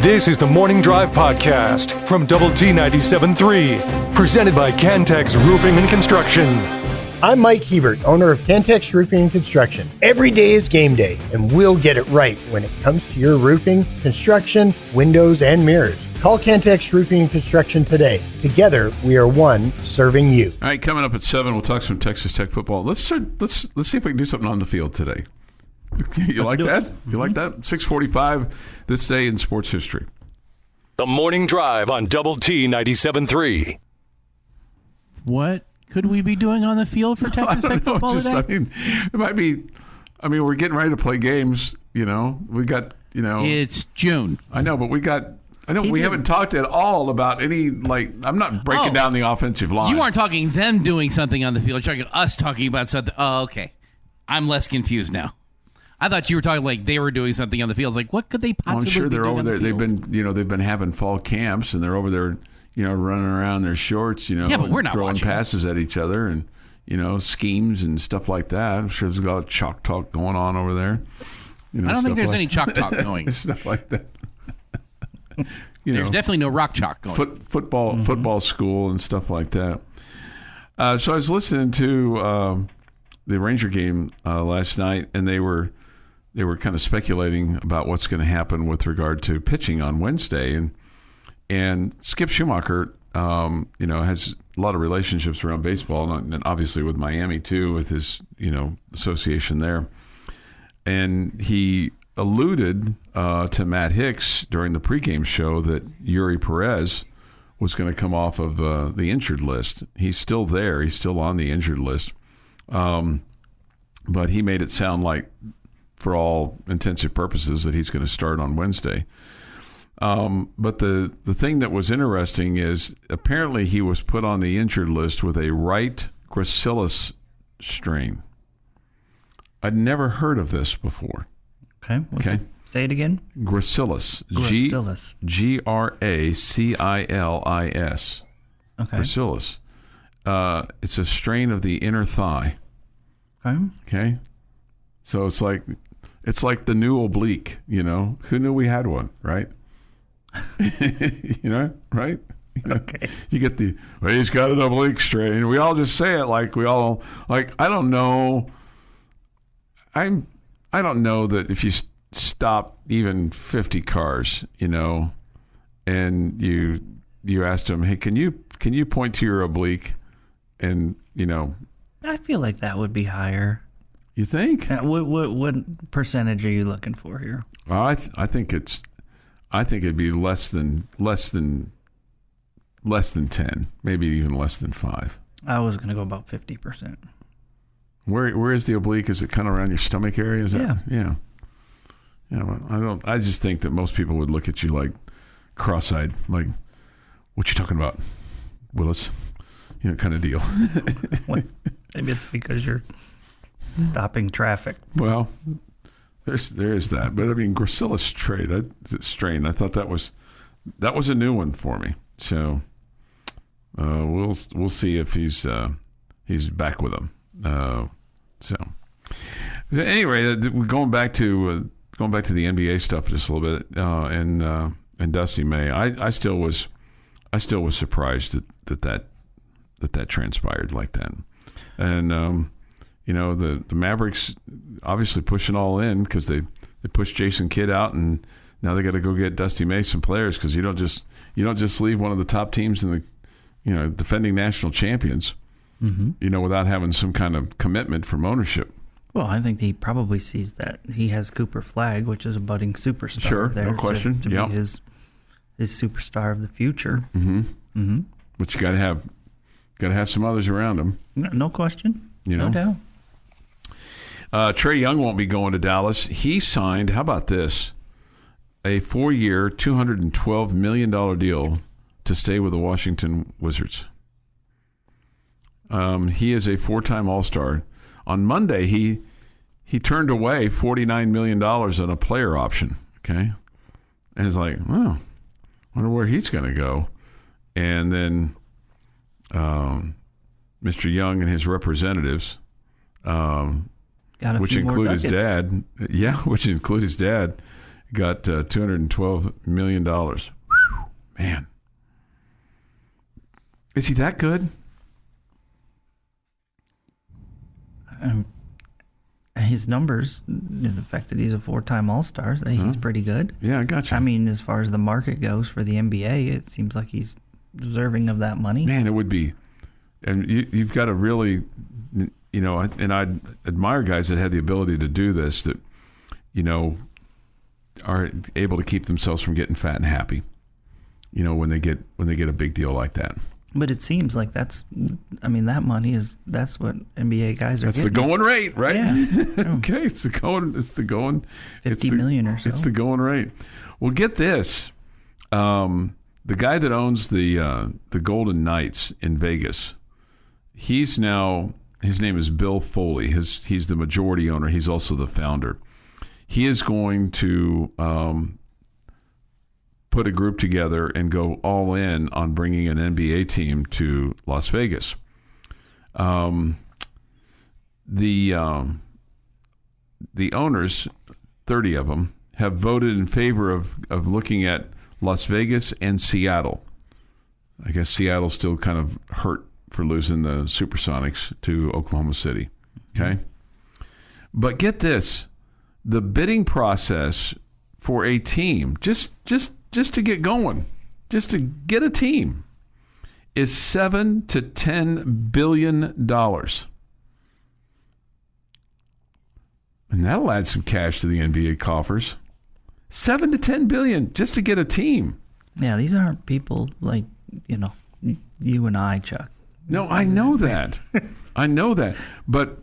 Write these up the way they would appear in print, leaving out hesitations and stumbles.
This is the Morning Drive Podcast from Double T 97.3, presented by Cantex Roofing and Construction. I'm Mike Hebert, owner of Cantex Roofing and Construction. Every day is game day, and we'll get it right when it comes to your roofing, construction, windows, and mirrors. Call Cantex Roofing and Construction today. Together, we are one serving you. All right, coming up at 7, we'll talk some Texas Tech football. Let's see if we can do something on the field today. You like that? You like that? 6:45 this day in sports history. The Morning Drive on Double T 97.3. What could we be doing on the field for Texas Tech football today? It might be. We're getting ready to play games. We got. It's June. I know, but we got. We haven't talked at all about any. I'm not breaking down the offensive line. You aren't talking them doing something on the field. You're talking us talking about something. Oh, okay. I'm less confused now. I thought you were talking like they were doing something on the field. I was like, what could they possibly I'm sure be they're doing over there. on the field? They've been having fall camps, and they're over there, running around in their shorts, yeah, but we're not throwing watching passes at each other, and schemes and stuff like that. I'm sure there's a lot of chalk talk going on over there. I don't think there's any chalk talk going. Stuff like that. There's definitely no rock chalk going. Football school and stuff like that. So I was listening to the Ranger game last night, and they were kind of speculating about what's going to happen with regard to pitching on Wednesday, and Skip Schumacher, has a lot of relationships around baseball, and obviously with Miami too, with his association there, and he alluded to Matt Hicks during the pregame show that Yuri Perez was going to come off of the injured list. He's still there. He's still on the injured list, but he made it sound like, for all intensive purposes, that he's going to start on Wednesday. But the thing that was interesting is apparently he was put on the injured list with a right gracilis strain. I'd never heard of this before. Okay. Say it again. Gracilis. Gracilis. Gracilis. Okay. Gracilis. It's a strain of the inner thigh. Okay. So it's like the new oblique, Who knew we had one, right? Right? Okay. You get he's got an oblique strain. We all just say it I don't know. I don't know that if you stop even 50 cars, and you asked them, hey, can you point to your oblique, and I feel like that would be higher. You think? What percentage are you looking for here? Well, I think it'd be less than 10, maybe even less than 5. I was going to go about 50%. Where is the oblique? Is it kind of around your stomach area? Is that? Yeah. Well, I just think that most people would look at you like cross-eyed, like, what you talking about, Willis? Kind of deal. Maybe it's because you're stopping traffic. Well, there is that, but gracilis strain. I thought that was a new one for me. So we'll see if he's back with them. So anyway, going back to the NBA stuff just a little bit, and Dusty May, I still was surprised that transpired like that, and the Mavericks obviously pushing all in because they pushed Jason Kidd out, and now they got to go get Dusty May some players, because you don't just leave one of the top teams in the defending national champions, without having some kind of commitment from ownership. Well, I think he probably sees that he has Cooper Flagg, which is a budding superstar. Sure, there no question. To be his superstar of the future. But you got to have some others around him. No question. No doubt. Trae Young won't be going to Dallas. He signed, how about this, a 4-year, $212 million deal to stay with the Washington Wizards. He is a 4-time All-Star. On Monday, he turned away $49 million on a player option. Okay, and it's like, oh, wonder where he's going to go. And then Mr. Young and his representatives, which include his dad, got $212 million. Whew, man. Is he that good? His numbers, the fact that he's a 4-time All-Star, he's pretty good. Yeah, I got you. I mean, as far as the market goes for the NBA, it seems like he's deserving of that money. Man, it would be. And you've got to really, and I admire guys that have the ability to do this, that, are able to keep themselves from getting fat and happy, when they get a big deal like that. But it seems like that's what NBA guys are That's getting. the going rate, right? Yeah. Okay, it's the going 50 million or so. It's the going rate. Well, get this. The guy that owns the Golden Knights in Vegas, his name is Bill Foley. He's the majority owner. He's also the founder. He is going to put a group together and go all in on bringing an NBA team to Las Vegas. The owners, 30 of them, have voted in favor of looking at Las Vegas and Seattle. I guess Seattle's still kind of hurt for losing the Supersonics to Oklahoma City. Okay? But get this. The bidding process for a team, just to get going, just to get a team, is $7 to $10 billion. And that'll add some cash to the NBA coffers. $7 to $10 billion just to get a team. Yeah, these aren't people like, you and I, Chuck. No, I know that. I know that. But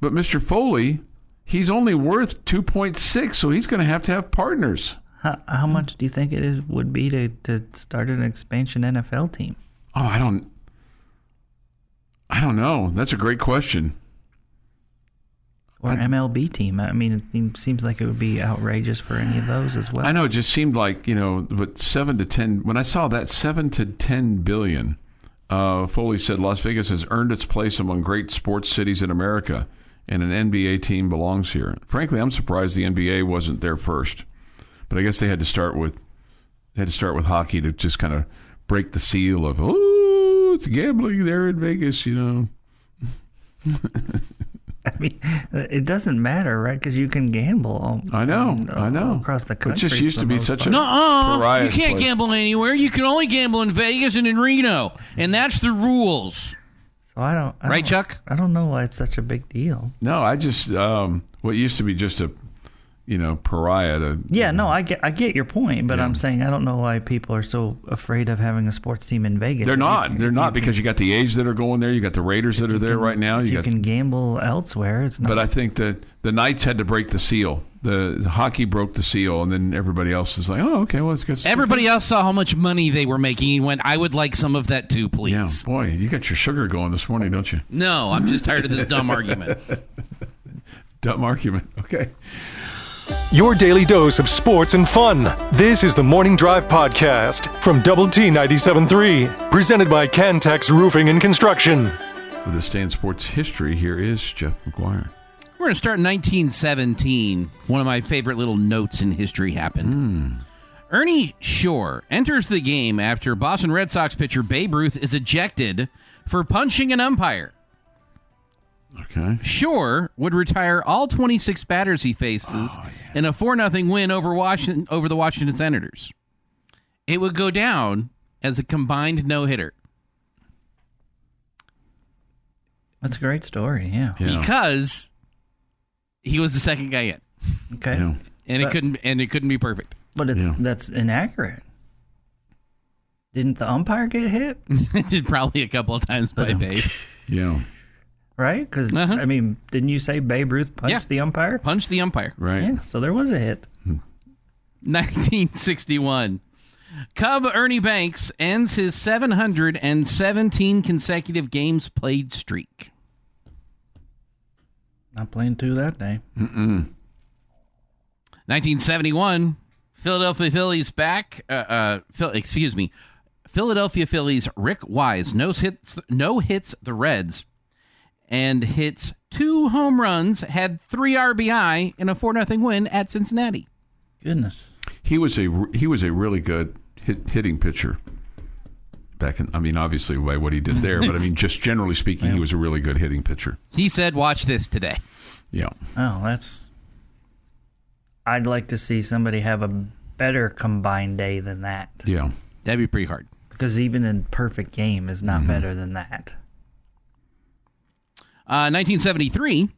Mr. Foley, he's only worth 2.6, so he's going to have partners. How much do you think it would be to start an expansion NFL team? Oh, I don't know. That's a great question. Or MLB team. I mean, it seems like it would be outrageous for any of those as well. I know. It just seemed like, but 7 to 10. When I saw that 7 to 10 billion, Foley said Las Vegas has earned its place among great sports cities in America, and an NBA team belongs here. Frankly, I'm surprised the NBA wasn't there first. But I guess they had to start with hockey to just kind of break the seal of, it's gambling there in Vegas, I mean, it doesn't matter, right? Because you can gamble. I know. Across the country. It just used to be such a No, you can't place. gamble anywhere. You can only gamble in Vegas and in Reno, and that's the rules. So I don't. Right, Chuck? I don't know why it's such a big deal. No, I just what used to be just a pariah to. Yeah, no, I get your point, but I'm saying I don't know why people are so afraid of having a sports team in Vegas. They're not because you got the A's that are going there, you got the Raiders that are there right now. You can gamble elsewhere. It's not. But I think that the Knights had to break the seal. The hockey broke the seal, and then everybody else is like, oh, okay, well, it's good. Everybody else saw how much money they were making and went, I would like some of that too, please. Yeah, boy, you got your sugar going this morning, don't you? No, I'm just tired of this dumb argument. Dumb argument. Okay. Your daily dose of sports and fun. This is the Morning Drive Podcast from Double T 97.3, presented by Cantex Roofing and Construction. With this day in sports history, here is Jeff McGuire. We're going to start in 1917. One of my favorite little notes in history happened. Ernie Shore enters the game after Boston Red Sox pitcher Babe Ruth is ejected for punching an umpire. Okay. Shore would retire all 26 batters he faces in a 4-0 win over the Washington Senators. It would go down as a combined no-hitter. That's a great story, yeah. Because he was the second guy in. Okay. Yeah. And it couldn't be perfect. But that's inaccurate. Didn't the umpire get hit? It did probably a couple of times by Babe. Yeah. Right? Because, I mean, didn't you say Babe Ruth punched the umpire? Punched the umpire. Right. Yeah, so there was a hit. 1961. Cub Ernie Banks ends his 717 consecutive games played streak. Not playing 2 that day. 1971. Philadelphia Phillies Philadelphia Phillies Rick Wise no hits the Reds and hits 2 home runs, had 3 RBI in a 4-0 win at Cincinnati. Goodness. He was a really good hitting pitcher. Back in, I mean, obviously by what he did there, but I mean, just generally speaking, he was a really good hitting pitcher. He said, "Watch this today." Yeah. Oh, I'd like to see somebody have a better combined day than that. Yeah. That'd be pretty hard. Because even a perfect game is not better than that. 1973,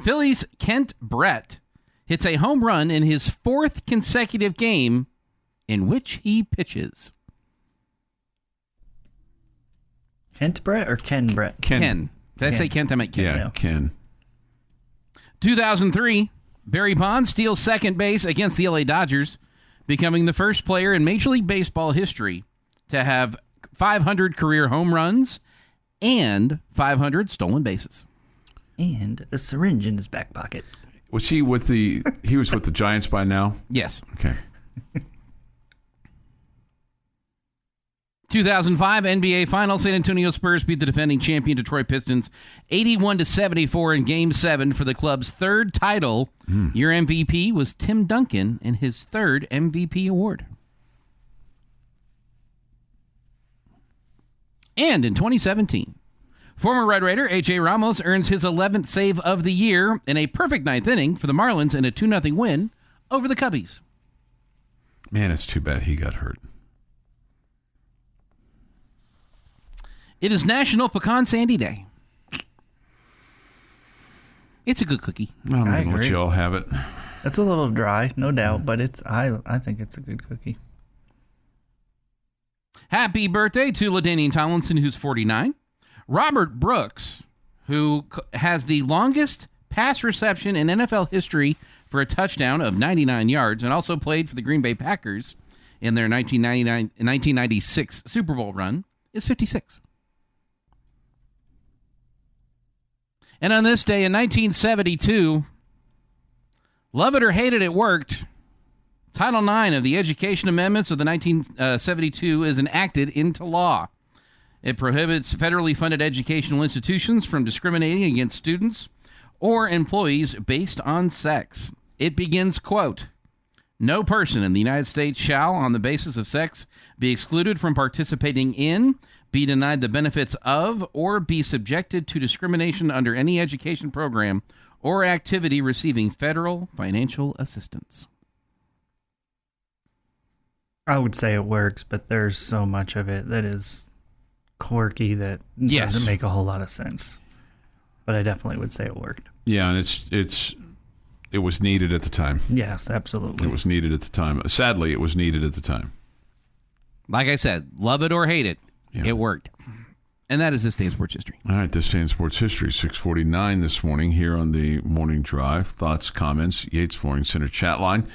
Phillies' Kent Brett hits a home run in his 4th consecutive game in which he pitches. Kent Brett or Ken Brett? Ken. Did I say Kent? I meant Ken. Yeah, Ken. 2003, Barry Bonds steals second base against the LA Dodgers, becoming the first player in Major League Baseball history to have 500 career home runs and 500 stolen bases. And a syringe in his back pocket. Was he with the Giants by now? Yes. Okay. 2005 NBA Finals, San Antonio Spurs beat the defending champion Detroit Pistons 81-74 in Game 7 for the club's 3rd title. Your MVP was Tim Duncan in his 3rd MVP award. And in 2017, former Red Raider A.J. Ramos earns his 11th save of the year in a perfect 9th inning for the Marlins in a 2-0 win over the Cubbies. Man, it's too bad he got hurt. It is National Pecan Sandy Day. It's a good cookie. I don't I know what agree. you all have it. It's a little dry, no doubt, but I think it's a good cookie. Happy birthday to LaDainian Tomlinson, who's 49. Robert Brooks, who has the longest pass reception in NFL history for a touchdown of 99 yards, and also played for the Green Bay Packers in their 1996 Super Bowl run, is 56. And on this day in 1972, love it or hate it, it worked. Title IX of the Education Amendments of the 1972 is enacted into law. It prohibits federally funded educational institutions from discriminating against students or employees based on sex. It begins, quote, "No person in the United States shall, on the basis of sex, be excluded from participating in, be denied the benefits of, or be subjected to discrimination under any education program or activity receiving federal financial assistance." I would say it works, but there's so much of it that is quirky that doesn't make a whole lot of sense. But I definitely would say it worked. Yeah, and it was needed at the time. Yes, absolutely. It was needed at the time. Sadly, it was needed at the time. Like I said, love it or hate it, Yeah. it worked. And that is this day in sports history. All right, this day in sports history, 6:49 this morning here on the Morning Drive. Thoughts, comments, Yates Flooring Center chat line.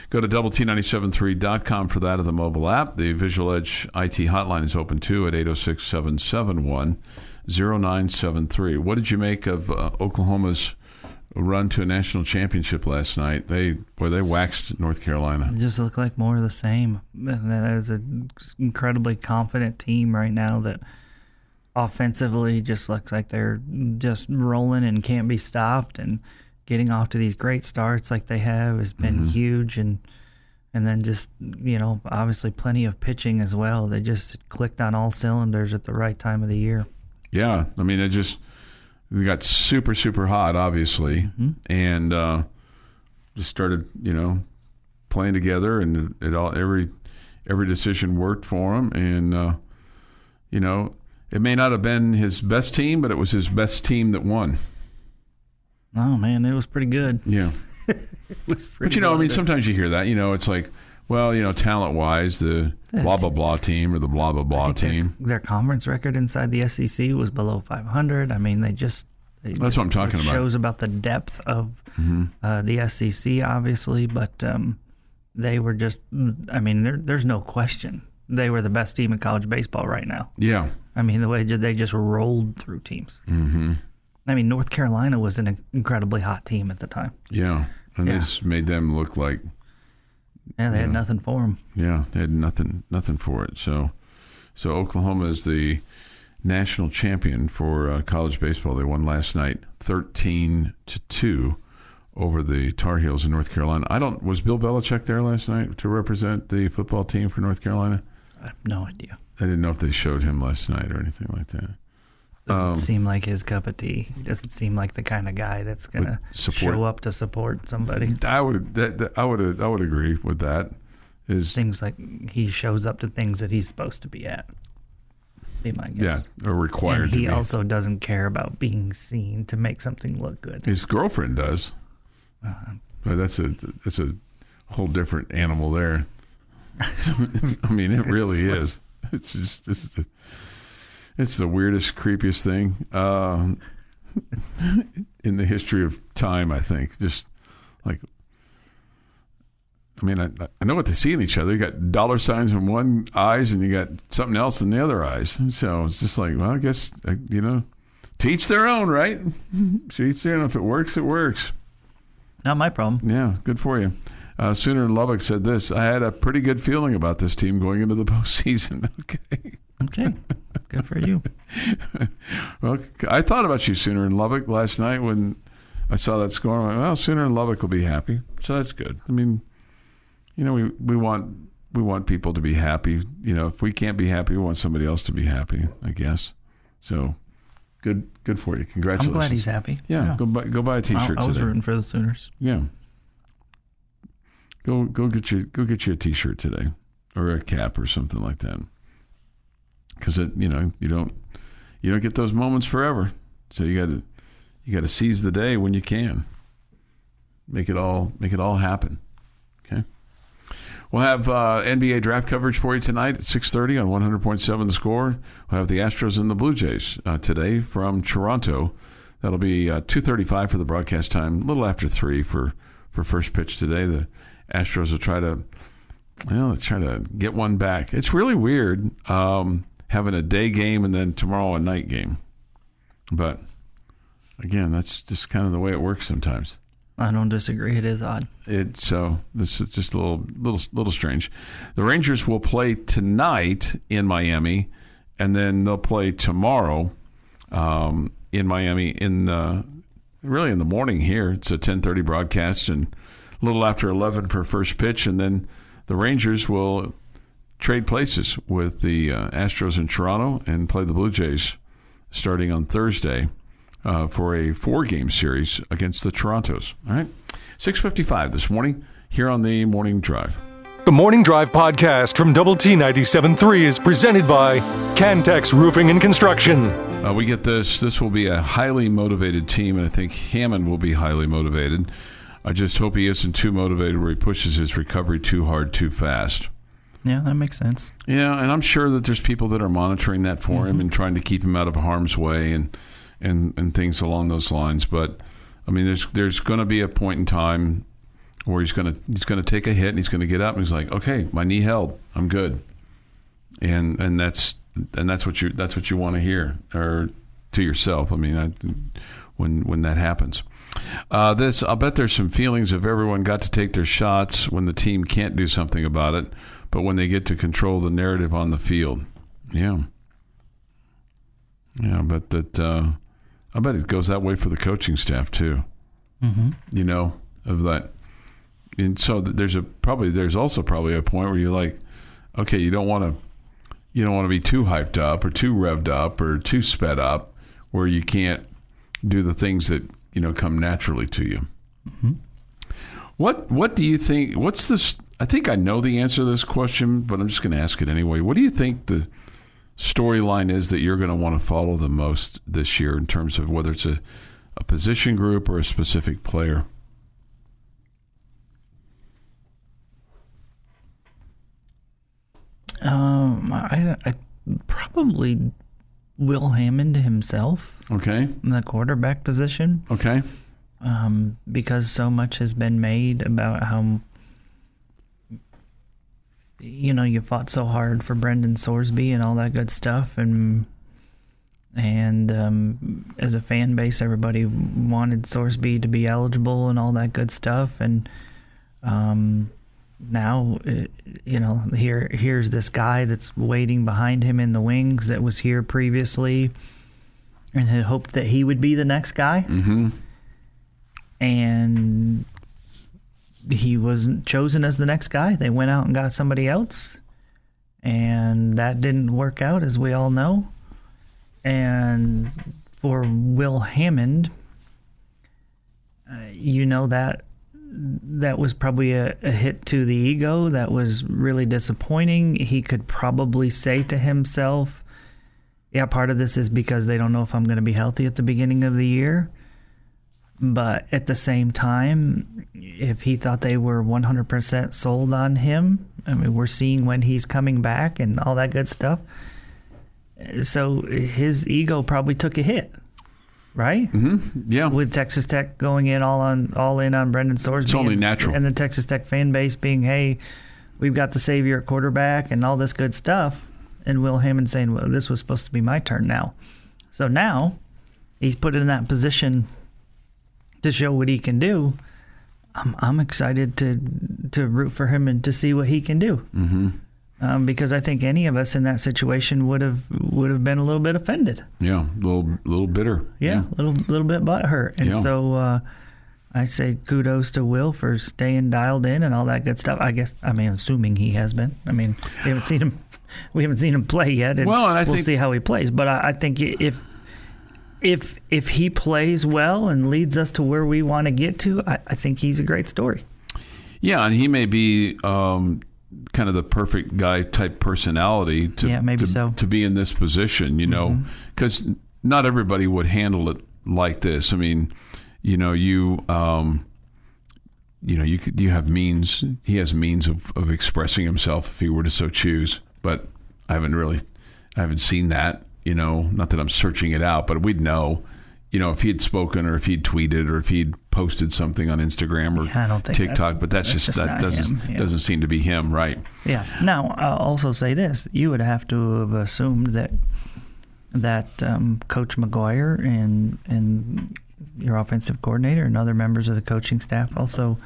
Go to doublet973.com for that of the mobile app. The Visual Edge IT hotline is open too at 806-771-0973. What did you make of Oklahoma's run to a national championship last night? They waxed North Carolina. It just looked like more of the same. And that is an incredibly confident team right now that offensively just looks like they're just rolling and can't be stopped, and getting off to these great starts like they have has been huge, and then just, obviously plenty of pitching as well. They just clicked on all cylinders at the right time of the year. Yeah, I mean, they got super, super hot, obviously, and just started, playing together, and every decision worked for them, and it may not have been his best team, but it was his best team that won. Oh man, it was pretty good. Yeah. It was pretty But, I mean, good. sometimes you hear that, it's like, well, talent-wise, the blah, blah, blah team or the blah, blah, blah team. Their conference record inside the SEC was below 500. I mean, That's what I'm talking about. Shows about the depth of the SEC, obviously, but they were just, there's no question. They were the best team in college baseball right now. Yeah. I mean, the way they just rolled through teams. Mm-hmm. I mean, North Carolina was an incredibly hot team at the time. Yeah. And they just made them look like... Yeah, they had nothing for them. Yeah, they had nothing for it. So Oklahoma is the national champion for college baseball. They won last night 13-2 over the Tar Heels in North Carolina. Was Bill Belichick there last night to represent the football team for North Carolina? I have no idea. I didn't know if they showed him last night or anything like that. Doesn't seem like his cup of tea. He doesn't seem like the kind of guy that's going to show up to support somebody. I would agree with that. Things like he shows up to things that he's supposed to be at. Be my guess. Yeah, or required. And he also doesn't care about being seen to make something look good. His girlfriend does. But that's a whole different animal there. I mean, it really is. It's just it's the weirdest, creepiest thing in the history of time, I think. Just like, I mean, I know what they see in each other. You got dollar signs in one eyes, and you got something else in the other eyes. So it's just like, well, I guess to each their own, right? To each their own. If it works, it works. Not my problem. Yeah, good for you. Sooner in Lubbock said this: I had a pretty good feeling about this team going into the postseason. Okay. Good for you. Well, I thought about you, Sooner in Lubbock, last night when I saw that score. I'm like, well, Sooner in Lubbock will be happy, so that's good. I mean, we want people to be happy. If we can't be happy, we want somebody else to be happy, I guess. So, good for you. Congratulations. I'm glad he's happy. Yeah. Go buy a T-shirt today. I was rooting for the Sooners. Yeah. Go get you a T-shirt today, or a cap, or something like that. Because you don't get those moments forever. So you got to seize the day when you can. Make it all happen. Okay. We'll have NBA draft coverage for you tonight at 6:30 on 100.7 The Score. We'll have the Astros and the Blue Jays today from Toronto. That'll be 2:35 for the broadcast time, a little after 3 for first pitch today. The Astros will try to get one back. It's really weird having a day game and then tomorrow a night game. But again, that's just kind of the way it works sometimes. I don't disagree. It is odd. So this is just a little strange. The Rangers will play tonight in Miami, and then they'll play tomorrow in Miami in the morning here. It's a 10:30 broadcast, and a little after 11 per first pitch, and then the Rangers will trade places with the Astros in Toronto and play the Blue Jays starting on Thursday for a 4-game series against the Torontos. All right, 6:55 this morning here on the Morning Drive. The Morning Drive podcast from Double T 97.3 is presented by Cantex Roofing and Construction. We get this. This will be a highly motivated team, and I think Hammond will be highly motivated. I just hope he isn't too motivated where he pushes his recovery too hard, too fast. Yeah, that makes sense. Yeah, and I'm sure that there's people that are monitoring that for him and trying to keep him out of harm's way and things along those lines. But I mean, there's going to be a point in time where he's going to take a hit and he's going to get up and he's like, okay, my knee held, I'm good, and that's what you want to hear or to yourself. I mean, when that happens. I'll bet there's some feelings of everyone got to take their shots when the team can't do something about it, but when they get to control the narrative on the field. Yeah, but I bet it goes that way for the coaching staff too. Of that, and so there's also probably a point where you're like, okay, you don't want to be too hyped up or too revved up or too sped up where you can't do the things that come naturally to you. What do you think? What's this? I think I know the answer to this question, but I'm just going to ask it anyway. What do you think the storyline is that you're going to want to follow the most this year in terms of whether it's a position group or a specific player? I probably Will Hammond himself. Okay. In the quarterback position. Okay. Because so much has been made about how you fought so hard for Brendan Sorsby and all that good stuff, and as a fan base, everybody wanted Sorsby to be eligible and all that good stuff, and now here's this guy that's waiting behind him in the wings that was here previously and had hoped that he would be the next guy. and he wasn't chosen as the next guy. They went out and got somebody else, and that didn't work out, as we all know. And for Will Hammond, that was probably a hit to the ego. That was really disappointing. He could probably say to himself, yeah, part of this is because they don't know if I'm going to be healthy at the beginning of the year. But at the same time, if he thought they were 100% sold on him, I mean, we're seeing when he's coming back and all that good stuff. So his ego probably took a hit, right? Mm-hmm. Yeah. With Texas Tech going in all in on Brendan Sorsby. It's only natural. And the Texas Tech fan base being, hey, we've got the savior at quarterback and all this good stuff. And Will Hammond saying, well, this was supposed to be my turn now. So now he's put in that position to show what he can do. I'm excited to root for him and to see what he can do. Mm-hmm. Because I think any of us in that situation would have been a little bit offended. Yeah, a little bitter. Yeah, a little bit butthurt. And so I say kudos to Will for staying dialed in and all that good stuff. Assuming he has been. I mean, we haven't seen him play yet, and we'll see how he plays. But I think if he plays well and leads us to where we want to get to, I think he's a great story. Yeah, and he may be kind of the perfect guy type personality to be in this position, because not everybody would handle it like this. I mean, you have means. He has means of expressing himself if he were to so choose. But I haven't seen that. Not that I'm searching it out, but we'd know, if he had spoken or if he'd tweeted or if he'd posted something on Instagram or TikTok. But that doesn't seem to be him, right? Yeah. Now, I'll also say this: you would have to have assumed that Coach McGuire and your offensive coordinator and other members of the coaching staff also,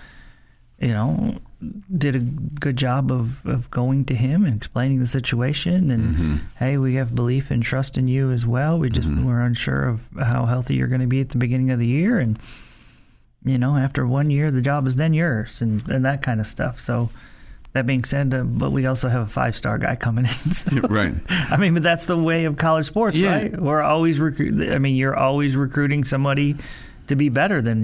did a good job of going to him and explaining the situation and hey, we have belief and trust in you as well. We just we're unsure of how healthy you're going to be at the beginning of the year, and after 1 year the job is then yours and that kind of stuff. So that being said, but we also have a 5-star guy coming in. So, right. I mean, but that's the way of college sports, right? We're always you're always recruiting somebody to be better than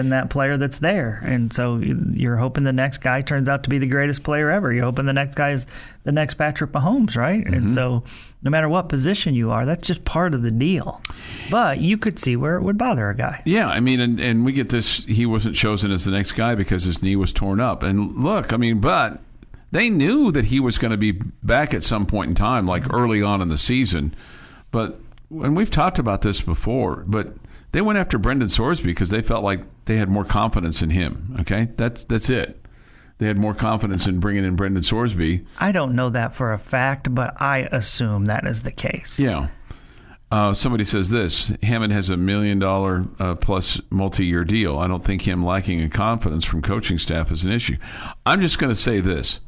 that player that's there. And so you're hoping the next guy turns out to be the greatest player ever. You're hoping the next guy is the next Patrick Mahomes, right? And so no matter what position you are, that's just part of the deal. But you could see where it would bother a guy. Yeah, I mean, and we get this, he wasn't chosen as the next guy because his knee was torn up. And look, I mean, but they knew that he was going to be back at some point in time, like early on in the season. And we've talked about this before, but they went after Brendan Sorsby because they felt like they had more confidence in him. Okay, that's it. They had more confidence in bringing in Brendan Sorsby. I don't know that for a fact, but I assume that is the case. Yeah. Somebody says this: Hammond has $1 million plus multi-year deal. I don't think him lacking in confidence from coaching staff is an issue. I'm just going to say this.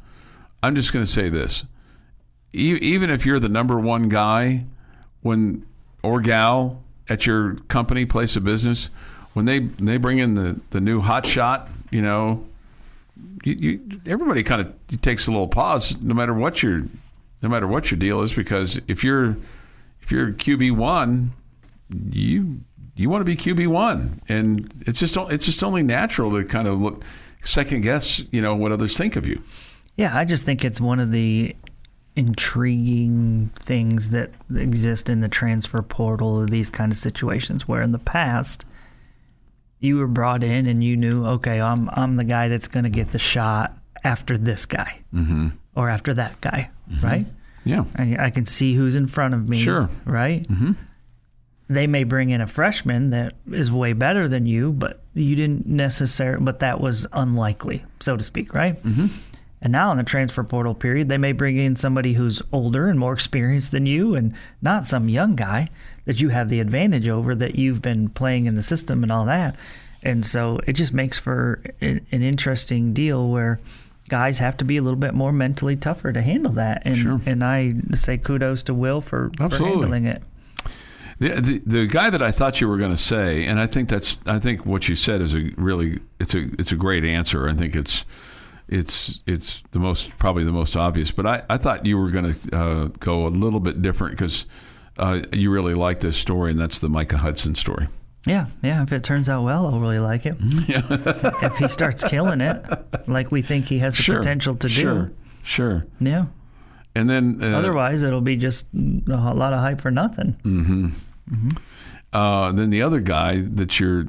Even if you're the number one guy or gal at your company, place of business, when they bring in the new hot shot, everybody kind of takes a little pause, no matter what your deal is, because if you're QB1, you want to be QB1, and it's just only natural to kind of second guess, what others think of you. Yeah, I just think it's one of the intriguing things that exist in the transfer portal or these kind of situations, where in the past you were brought in and you knew, okay, I'm the guy that's going to get the shot after this guy or after that guy, right? Yeah, I can see who's in front of me, sure, right? They may bring in a freshman that is way better than you, but you didn't necessarily, but that was unlikely, so to speak, right? And now in the transfer portal period, they may bring in somebody who's older and more experienced than you, and not some young guy that you have the advantage over, that you've been playing in the system and all that. And so it just makes for an interesting deal where guys have to be a little bit more mentally tougher to handle that. And, sure. And I say kudos to Will for handling it. The guy that I thought you were going to say, and I think what you said is it's a great answer. I think it's probably the most obvious. But I thought you were going to go a little bit different because you really like this story, and that's the Micah Hudson story. Yeah. If it turns out well, I'll really like it. Yeah. If he starts killing it, like we think he has the potential to do. Sure. Yeah. And then otherwise, it'll be just a lot of hype for nothing. Then the other guy that you're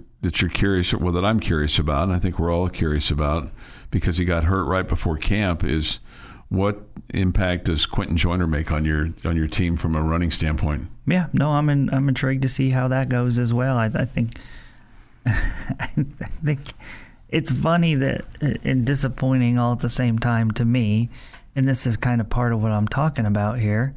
curious, well, that I'm curious about, and I think we're all curious about, because he got hurt right before camp, is what impact does Quentin Joyner make on your team from a running standpoint? Yeah, no, I'm intrigued to see how that goes as well. I think it's funny that and disappointing all at the same time to me, and this is kind of part of what I'm talking about here.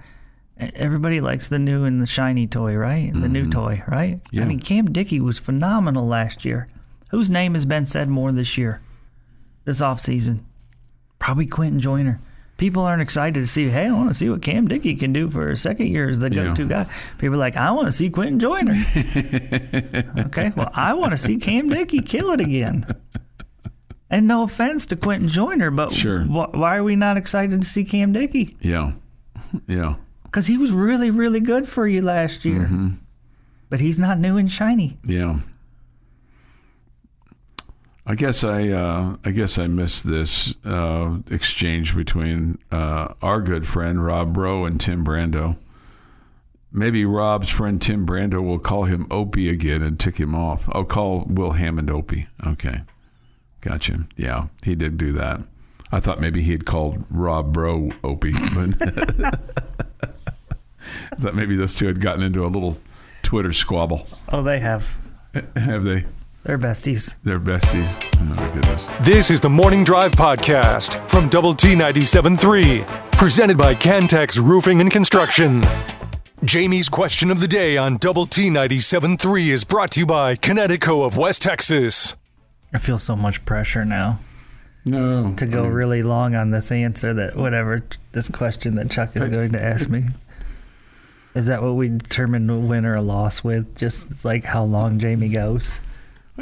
Everybody likes the new and the shiny toy, right? The new toy, right? Yeah. I mean, Cam Dickey was phenomenal last year. Whose name has been said more this year, this offseason? Probably Quentin Joyner. People aren't excited to see, hey, I want to see what Cam Dickey can do for his second year as the go-to guy. People are like, I want to see Quentin Joyner. Okay, well, I want to see Cam Dickey kill it again. And no offense to Quentin Joyner, but why are we not excited to see Cam Dickey? Yeah. Because he was really, really good for you last year. But he's not new and shiny. Yeah. I guess I missed this exchange between our good friend Rob Rowe and Tim Brando. Maybe Rob's friend Tim Brando will call him Opie again and tick him off. I'll call Will Hammond Opie. Okay. Gotcha. Yeah, he did do that. I thought maybe he had called Rob Rowe Opie. But I thought maybe those two had gotten into a little Twitter squabble. Oh, they have. Have they? They're besties. They're besties. Oh, my goodness. This is the Morning Drive Podcast from Double T 97.3, presented by Cantex Roofing and Construction. Jamie's question of the day on Double T 97.3 is brought to you by Connecticut of West Texas. I feel so much pressure now. No. To go really long on this answer this question that Chuck is going to ask me. Is that what we determine a win or a loss with? Just like how long Jamie goes?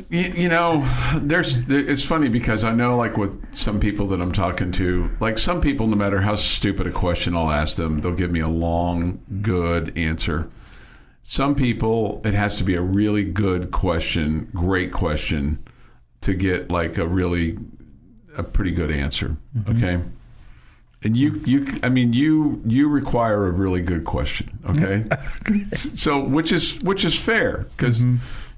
You know, it's funny because I know, like, with some people that I'm talking to, like, some people, no matter how stupid a question I'll ask them, they'll give me a long, good answer. Some people, it has to be a really good question, great question, to get, like, a pretty good answer. Okay? And you require a really good question. Okay? So which is fair, because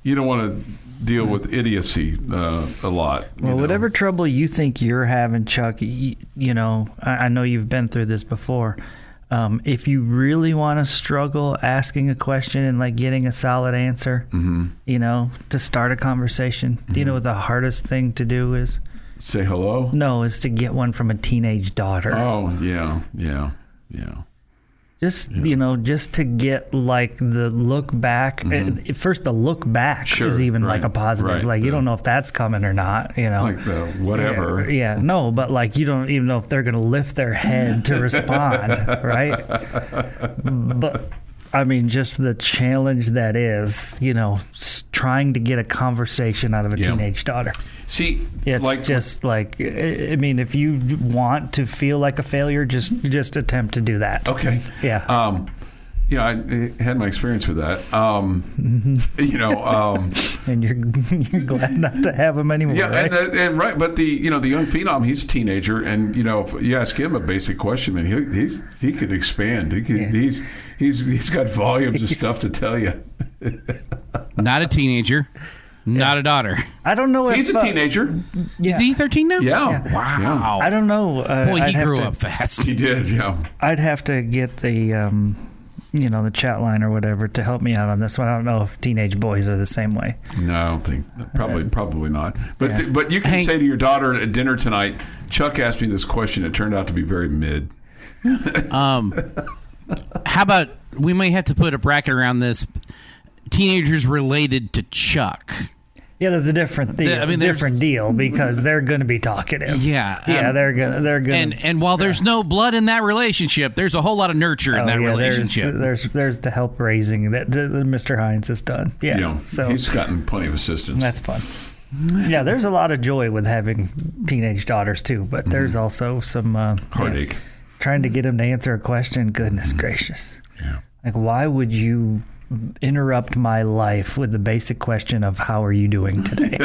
you don't want to deal with idiocy a lot. Well, whatever trouble you think you're having, Chuck, you know, I know you've been through this before. If you really want to struggle asking a question and like getting a solid answer, you know, to start a conversation, do you know what the hardest thing to do is? Say hello? No, is to get one from a teenage daughter. Oh, yeah. Just, you know, just to get, like, the look back. First, the look back is even, like, a positive. Right. Like, you don't know if that's coming or not, you know. Like the whatever. Yeah, no, but, like, you don't even know if they're going to lift their head to respond, right? But, I mean, just the challenge that is, you know, trying to get a conversation out of a teenage daughter. See, it's like, just like, I mean, if you want to feel like a failure, just attempt to do that. Okay. Yeah. Yeah, I had my experience with that. You know, and you're glad not to have him anymore. Yeah, right? and right, but the young phenom, he's a teenager, and you know, if you ask him a basic question, man, he could expand. He's got volumes of stuff to tell you. Not a teenager. Not a daughter. I don't know if... He's a teenager. Is he 13 now? Yeah. Wow. Yeah. I don't know. Boy, he grew up fast. He did, yeah. I'd have to get the, you know, the chat line or whatever to help me out on this one. I don't know if teenage boys are the same way. No, I don't think. Probably not. But but you can say to your daughter at dinner tonight, Chuck asked me this question. It turned out to be very mid. How about we may have to put a bracket around this. Teenagers related to Chuck. Yeah, there's a different deal, different deal because they're going to be talkative. Yeah, they're going. And while there's no blood in that relationship, there's a whole lot of nurture in that relationship. There's the help raising that Mr. Heinz has done. Yeah, so he's gotten plenty of assistance. That's fun. Yeah, there's a lot of joy with having teenage daughters too, but there's also some heartache. Trying to get him to answer a question. Goodness gracious! Yeah, like why would you interrupt my life with the basic question of how are you doing today?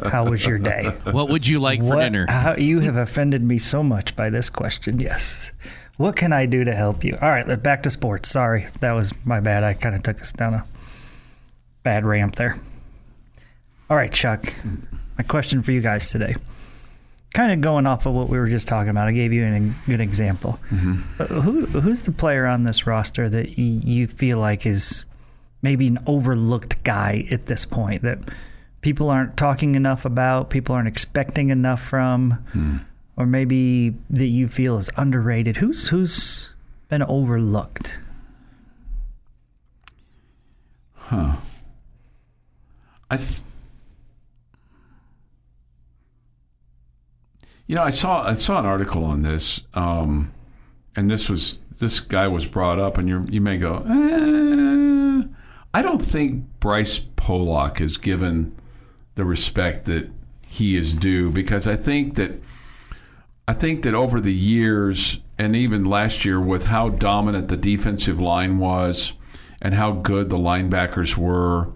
How was your day? What would you like for dinner? You have offended me so much by this question. Yes. What can I do to help you? All right, back to sports. Sorry, that was my bad. I kind of took us down a bad ramp there. All right, Chuck, my question for you guys today. Kind of going off of what we were just talking about. I gave you a good example. Who's the player on this roster that you feel like is maybe an overlooked guy at this point that people aren't talking enough about, people aren't expecting enough from, or maybe that you feel is underrated? Who's been overlooked? I saw an article on this, and this guy was brought up, and you may go, I don't think Bryce Pollock is given the respect that he is due, because I think that over the years, and even last year, with how dominant the defensive line was and how good the linebackers were,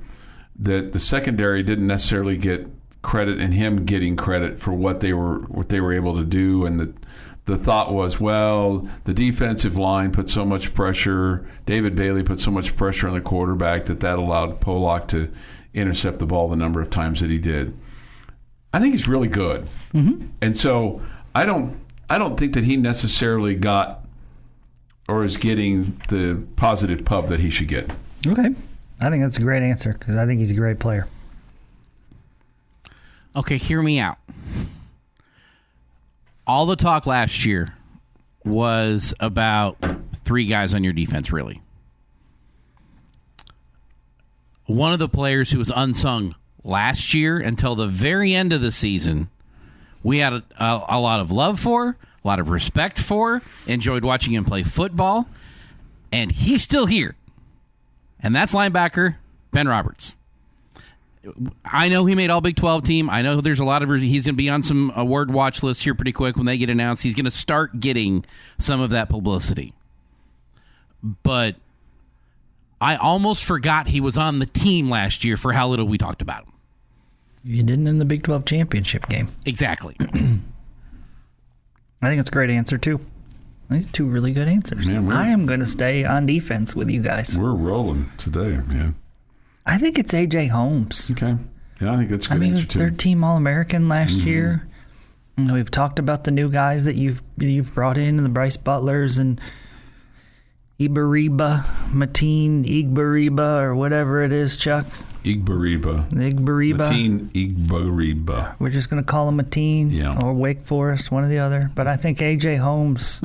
that the secondary didn't necessarily get credit, and him getting credit for what they were able to do. And the thought was, well, the defensive line put so much pressure, David Bailey put so much pressure on the quarterback that allowed Pollock to intercept the ball the number of times that he did. I think he's really good. And so I don't think that he necessarily got or is getting the positive pub that he should get. Okay. I think that's a great answer because I think he's a great player. Okay, hear me out. All the talk last year was about three guys on your defense, really. One of the players who was unsung last year until the very end of the season, we had a lot of love for, a lot of respect for, enjoyed watching him play football, and he's still here. And that's linebacker Ben Roberts. I know he made all Big 12 team. I know there's a lot of he's going to be on some award watch lists here pretty quick when they get announced. He's going to start getting some of that publicity. But I almost forgot he was on the team last year for how little we talked about him. You didn't in the Big 12 championship game. Exactly. I think it's a great answer, too. These are two really good answers. Man, I am going to stay on defense with you guys. We're rolling today, man. I think it's A.J. Holmes. Okay. Yeah, I think that's a good answer, too. Third-team All-American last year. We've talked about the new guys that you've brought in, the Bryce Butlers and Mateen Igbariba, or whatever it is, Chuck. Igbariba. Mateen Igbariba. We're just going to call him Mateen or Wake Forest, one or the other. But I think A.J. Holmes...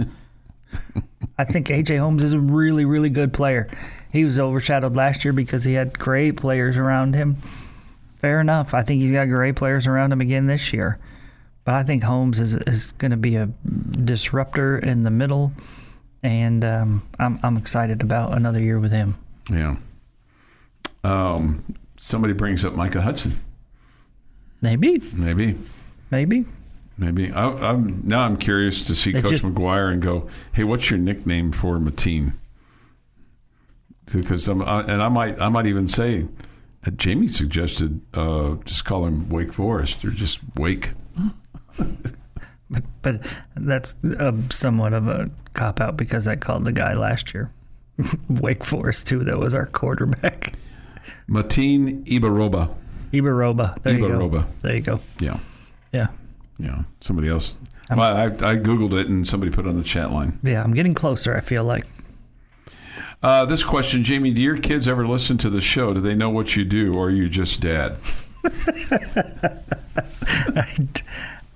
is a really, really good player. He was overshadowed last year because he had great players around him. Fair enough. I think he's got great players around him again this year. But I think Holmes is going to be a disruptor in the middle, and I'm excited about another year with him. Yeah. Somebody brings up Micah Hudson. Maybe. I'm curious to see Coach McGuire and go, hey, what's your nickname for Mateen? Because I might even say that Jamie suggested just call him Wake Forest or just Wake. but that's somewhat of a cop out because I called the guy last year Wake Forest too. That was our quarterback. Mateen Ibaroba. There you go. Yeah. Somebody else. I Googled it and somebody put it on the chat line. Yeah, I'm getting closer, I feel like. This question, Jamie, do your kids ever listen to the show? Do they know what you do, or are you just dad?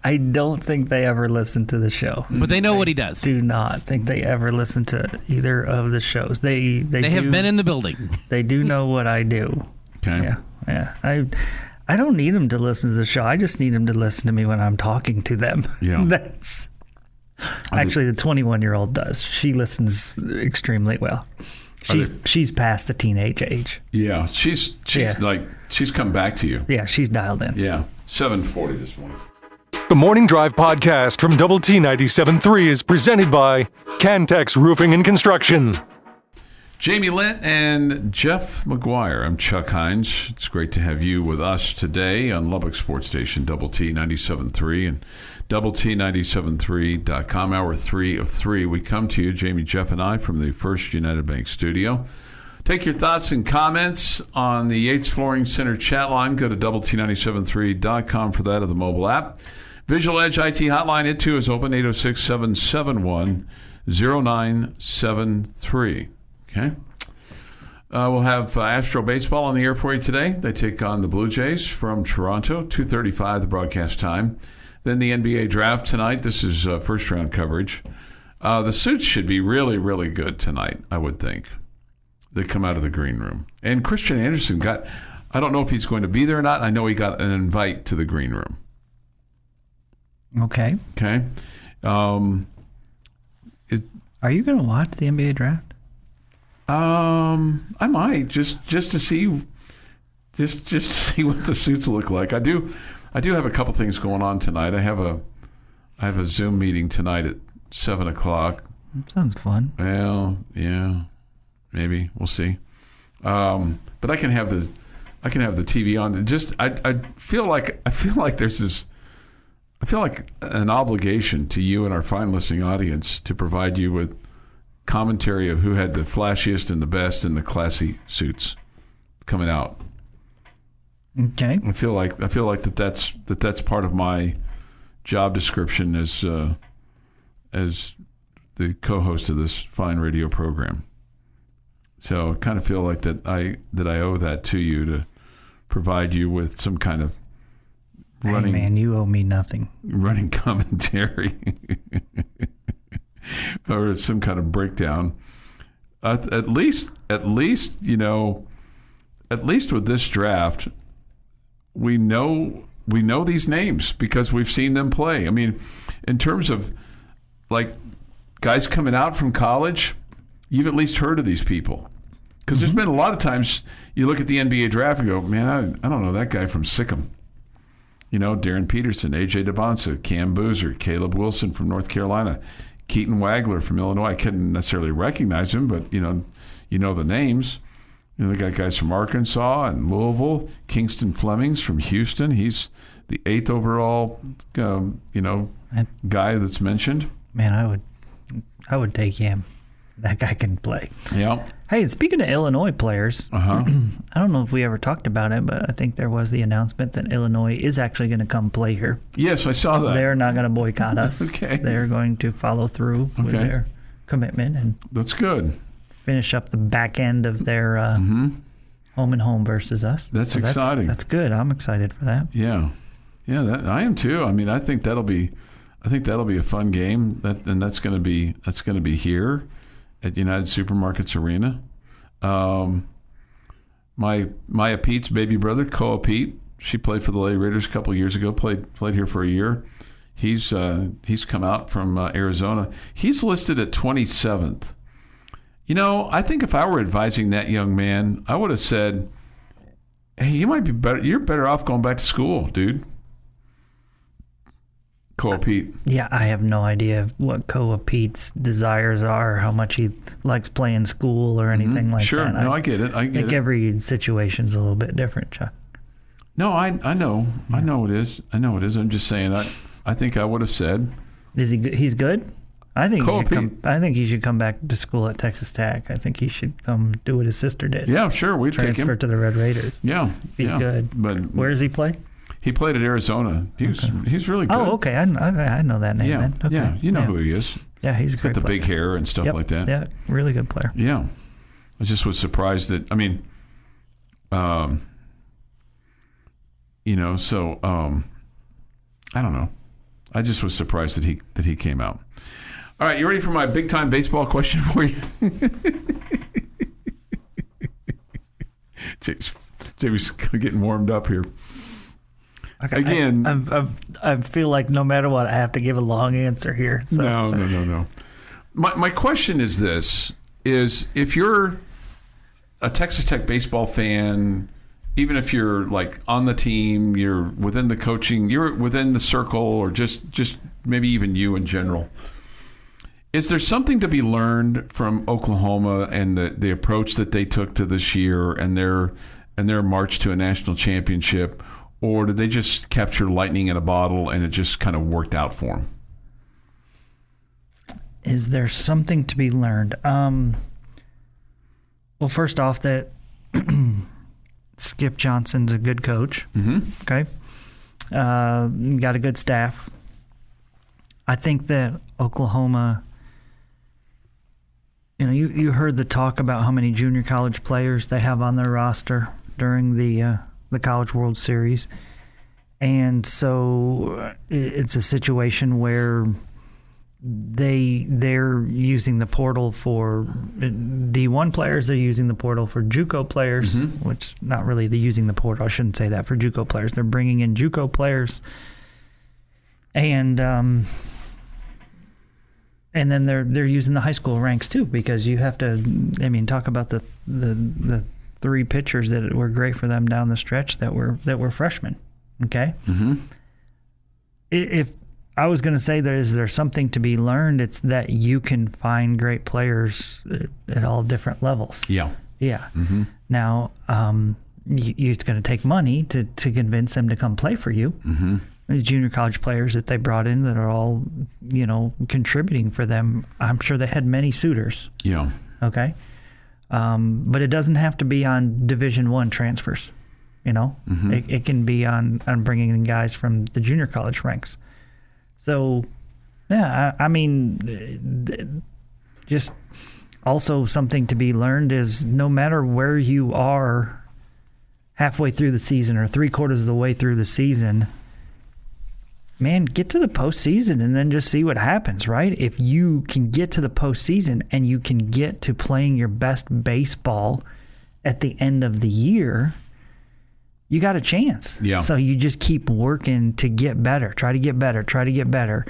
I don't think they ever listen to the show. But they know what he does. Do not think they ever listen to either of the shows. They have been in the building. They do know what I do. Okay. Yeah. I don't need them to listen to the show. I just need them to listen to me when I'm talking to them. Yeah. That's actually the 21-year-old does. She listens extremely well. She's past the teenage age. Yeah, she's come back to you. Yeah, she's dialed in. Yeah, 7:40 this morning. The Morning Drive podcast from Double T 97.3 is presented by Cantex Roofing and Construction. Jamie Lent and Jeff McGuire. I'm Chuck Heinz. It's great to have you with us today on Lubbock Sports Station, Double T 97.3 and Double T973.com. Hour 3 of 3. We come to you, Jamie, Jeff, and I, from the First United Bank studio. Take your thoughts and comments on the Yates Flooring Center chat line. Go to Double T973.com for that, or the mobile app. Visual Edge IT hotline, it too is open, 806-771-0973. Okay. We'll have Astro Baseball on the air for you today. They take on the Blue Jays from Toronto, 2:35 the broadcast time. Then the NBA draft tonight. This is first round coverage. The suits should be really, really good tonight, I would think. They come out of the green room. And Christian Anderson I don't know if he's going to be there or not. I know he got an invite to the green room. Okay. Okay. Are you going to watch the NBA draft? I might just to see just to see what the suits look like. I do have a couple things going on tonight. I have a Zoom meeting tonight at 7:00. That sounds fun. Well, yeah, maybe we'll see. But I can have the TV on. I feel like an obligation to you and our fine listening audience to provide you with commentary of who had the flashiest and the best and the classy suits coming out. Okay. I feel like that's part of my job description as the co-host of this fine radio program. So I kind of feel like that I owe that to you to provide you with some kind of running. Hey man, you owe me nothing. Running commentary. Or some kind of breakdown. At least with this draft, we know these names because we've seen them play. I mean, in terms of like guys coming out from college, you've at least heard of these people. Because there's been a lot of times you look at the NBA draft and go, man, I don't know that guy from Sikkim. Darren Peterson, A.J. DeBonsa, Cam Boozer, Caleb Wilson from North Carolina, Keaton Wagler from Illinois. I couldn't necessarily recognize him, but you know the names. They got guys from Arkansas and Louisville. Kingston Flemings from Houston. He's the 8th overall, guy that's mentioned. Man, I would take him. That guy can play. Yeah. Hey, and speaking of Illinois players, I don't know if we ever talked about it, but I think there was the announcement that Illinois is actually going to come play here. Yes, I saw that. They're not going to boycott us. Okay. They're going to follow through with their commitment and that's good. Finish up the back end of their home and home versus us. That's exciting. That's good. I'm excited for that. Yeah, I am too. I mean, I think that'll be a fun game. That's going to be here at United Supermarkets Arena. Maya Pete's baby brother, Koa Pete, she played for the Lady Raiders a couple of years ago. Played here for a year. He's come out from Arizona. He's listed at 27th. I think if I were advising that young man, I would have said, "Hey, you might be better. You're better off going back to school, dude." Koa Pete. Yeah, I have no idea what Koa Pete's desires are, how much he likes playing school or anything like sure. that. Sure, no, I get it. I think every situation's a little bit different, Chuck. No, I know. I know it is. I'm just saying. I think I would have said. Is he? He's good. I think Koa he should Pete. come. I think he should come back to school at Texas Tech. I think he should come do what his sister did. Yeah, sure. We'd take him. Transfer to the Red Raiders. Yeah, he's good. But where does he play? He played at Arizona. He's really good. Oh, okay. I know that name. Yeah, then. Okay. yeah. You know who he is. Yeah, he's a great got the player. big hair and stuff like that. Yeah, really good player. Yeah, I just was surprised that. I mean, So I don't know. I just was surprised that he came out. All right, you ready for my big time baseball question for you? Jamie's getting warmed up here. Again, I feel like no matter what, I have to give a long answer here. So. No. My question is this, is if you're a Texas Tech baseball fan, even if you're like on the team, you're within the coaching, you're within the circle, or just maybe even you in general, is there something to be learned from Oklahoma and the approach that they took to this year and their march to a national championship, or did they just capture lightning in a bottle and it just kind of worked out for them? Is there something to be learned? Well, first off, that Skip Johnson's a good coach. Mm-hmm. Okay. Got a good staff. I think that Oklahoma, you heard the talk about how many junior college players they have on their roster during the College World Series. And so it's a situation where they're using the portal for D1 players. They're using the portal for JUCO players, which not really the using the portal. I shouldn't say that for JUCO players. They're bringing in JUCO players, and then they're using the high school ranks too, because you have to. I mean, talk about the three pitchers that were great for them down the stretch that were freshmen. Okay, if I was going to say there's something to be learned, it's that you can find great players at all different levels. Yeah. Mm-hmm. Now, it's going to take money to convince them to come play for you. Mm-hmm. The junior college players that they brought in that are all, contributing for them, I'm sure they had many suitors. Yeah. Okay. But it doesn't have to be on Division I transfers. Mm-hmm. It can be on bringing in guys from the junior college ranks. So, yeah, I mean, just also something to be learned is no matter where you are halfway through the season or 3/4 of the way through the season, man, get to the postseason and then just see what happens, right? If you can get to the postseason and you can get to playing your best baseball at the end of the year, you got a chance. Yeah. So you just keep working to get better. Try to get better.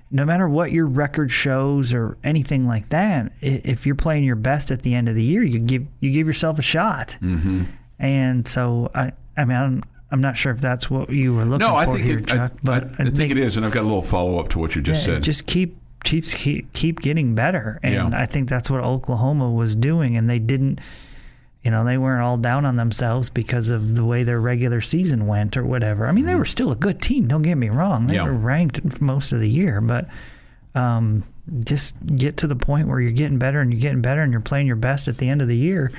No matter what your record shows or anything like that, if you're playing your best at the end of the year, you give yourself a shot. Mm-hmm. And so I mean, I'm not sure if that's what you were looking for here, Chuck. But I think it is, and I've got a little follow up to what you just said. Just keep getting better, and I think that's what Oklahoma was doing, and they didn't. They weren't all down on themselves because of the way their regular season went or whatever. I mean, they were still a good team. Don't get me wrong. They were ranked for most of the year. But just get to the point where you're getting better and you're playing your best at the end of the year.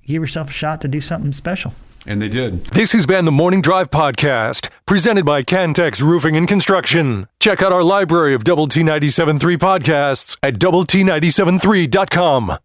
Give yourself a shot to do something special. And they did. This has been the Morning Drive Podcast, presented by Cantex Roofing and Construction. Check out our library of Double T 97.3 podcasts at doublet973.com.